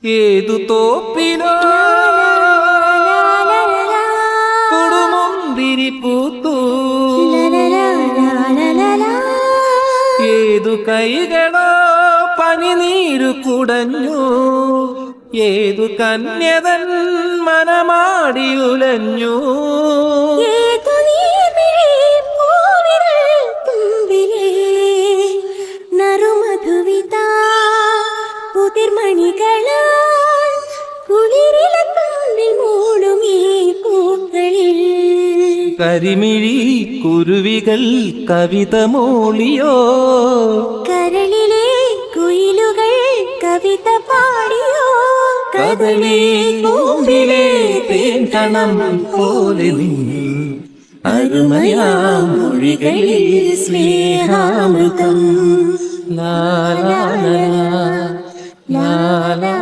ഏതു തോപ്പിലോ കൊടുമുന്തിരി പൂത്തു, ഏതു കൈകളോ പനിനീരു കുടഞ്ഞു, ഏതു കന്യതൻ മനമാടി ഉലഞ്ഞു. കരിമിഴി കുരുവികൾ കവിത മൂളിയോ, കരളിലെ കുയിലുകൾ കവിത പാടിയോ, കദളി പൂവിലെ തേൻകണം പോലെ നീ അരുമയാം മൊഴികളിൽ സ്നേഹാമൃതം. ലാ ലാ ലാ ലാ ലാ.